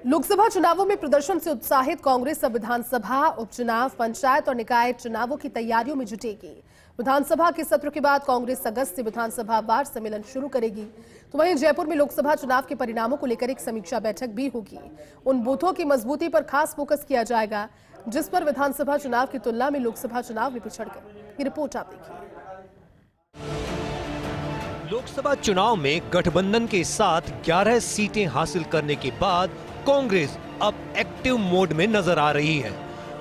लोकसभा चुनावों में प्रदर्शन से उत्साहित कांग्रेस अब विधानसभा, उपचुनाव, पंचायत और निकाय चुनावों की तैयारियों में जुटेगी। विधानसभा के सत्र के बाद कांग्रेस अगस्त से विधानसभा वार सम्मेलन शुरू करेगी। तो वहीं जयपुर में लोकसभा चुनाव के परिणामों को लेकर एक समीक्षा बैठक भी होगी। उन बूथों की मजबूती पर खास फोकस किया जाएगा जिस पर विधानसभा चुनाव की तुलना में लोकसभा चुनाव में पिछड़ गए। ये रिपोर्ट आप देखिए। लोकसभा चुनाव में गठबंधन के साथ 11 सीटें हासिल करने के बाद कांग्रेस अब एक्टिव मोड में नजर आ रही है।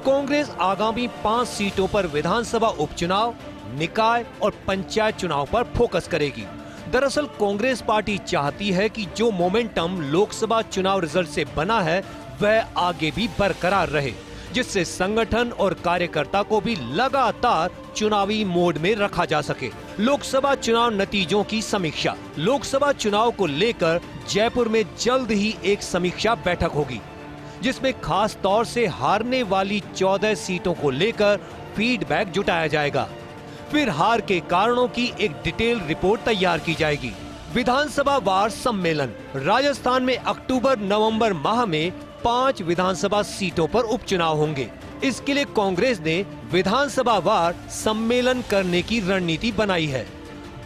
कांग्रेस आगामी 5 सीटों पर विधानसभा उपचुनाव, निकाय और पंचायत चुनाव पर फोकस करेगी। दरअसल कांग्रेस पार्टी चाहती है कि जो मोमेंटम लोकसभा चुनाव रिजल्ट से बना है वह आगे भी बरकरार रहे, जिससे संगठन और कार्यकर्ता को भी लगातार चुनावी मोड में रखा जा सके। लोकसभा चुनाव नतीजों की समीक्षा। लोकसभा चुनाव को लेकर जयपुर में जल्द ही एक समीक्षा बैठक होगी, जिसमें खास तौर से हारने वाली 14 सीटों को लेकर फीडबैक जुटाया जाएगा। फिर हार के कारणों की एक डिटेल रिपोर्ट तैयार की जाएगी। विधानसभा वार सम्मेलन। राजस्थान में अक्टूबर-नवंबर माह में 5 विधानसभा सीटों पर उपचुनाव होंगे। इसके लिए कांग्रेस ने विधानसभा वार सम्मेलन करने की रणनीति बनाई है।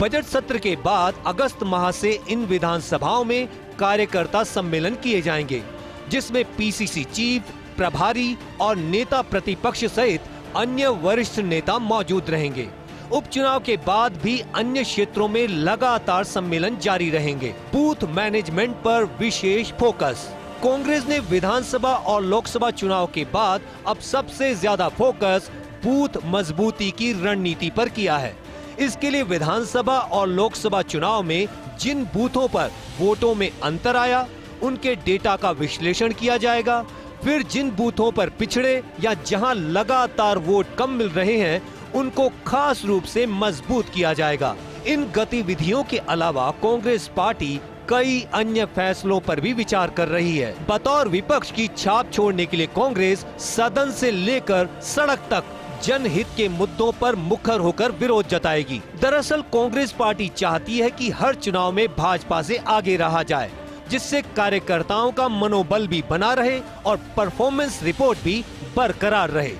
बजट सत्र के बाद अगस्त माह से इन विधानसभाओं में कार्यकर्ता सम्मेलन किए जाएंगे, जिसमें पीसीसी चीफ, प्रभारी और नेता प्रतिपक्ष सहित अन्य वरिष्ठ नेता मौजूद रहेंगे। उपचुनाव के बाद भी अन्य क्षेत्रों में लगातार सम्मेलन जारी रहेंगे। बूथ मैनेजमेंट पर विशेष फोकस। कांग्रेस ने विधानसभा और लोकसभा चुनाव के बाद अब सबसे ज्यादा फोकस बूथ मजबूती की रणनीति पर किया है। इसके लिए विधानसभा और लोकसभा चुनाव में जिन बूथों पर वोटों में अंतर आया, उनके डेटा का विश्लेषण किया जाएगा। फिर जिन बूथों पर पिछड़े या जहां लगातार वोट कम मिल रहे हैं, उनको खास रूप से मजबूत किया जाएगा। इन गतिविधियों के अलावा कांग्रेस पार्टी कई अन्य फैसलों पर भी विचार कर रही है। बतौर विपक्ष की छाप छोड़ने के लिए कांग्रेस सदन से लेकर सड़क तक जनहित के मुद्दों पर मुखर होकर विरोध जताएगी। दरअसल कांग्रेस पार्टी चाहती है कि हर चुनाव में भाजपा से आगे रहा जाए, जिससे कार्यकर्ताओं का मनोबल भी बना रहे और परफॉर्मेंस रिपोर्ट भी बरकरार रहे।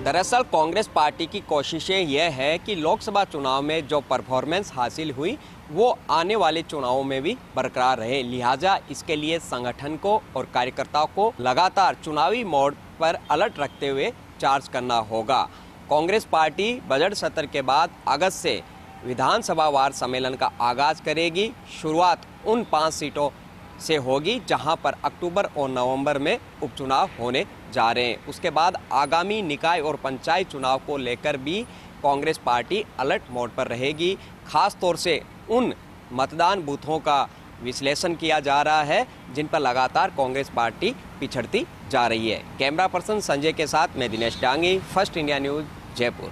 दरअसल कांग्रेस पार्टी की कोशिशें यह है कि लोकसभा चुनाव में जो परफॉर्मेंस हासिल हुई वो आने वाले चुनावों में भी बरकरार रहे। लिहाजा इसके लिए संगठन को और कार्यकर्ताओं को लगातार चुनावी मोड पर अलर्ट रखते हुए चार्ज करना होगा। कांग्रेस पार्टी बजट सत्र के बाद अगस्त से विधानसभा वार सम्मेलन का आगाज करेगी। शुरुआत उन 5 सीटों से होगी जहां पर अक्टूबर और नवंबर में उपचुनाव होने जा रहे हैं। उसके बाद आगामी निकाय और पंचायत चुनाव को लेकर भी कांग्रेस पार्टी अलर्ट मोड पर रहेगी। खास तौर से उन मतदान बूथों का विश्लेषण किया जा रहा है जिन पर लगातार कांग्रेस पार्टी पिछड़ती जा रही है। कैमरा पर्सन संजय के साथ मैं Dinesh Dangi, first India news, Jaipur.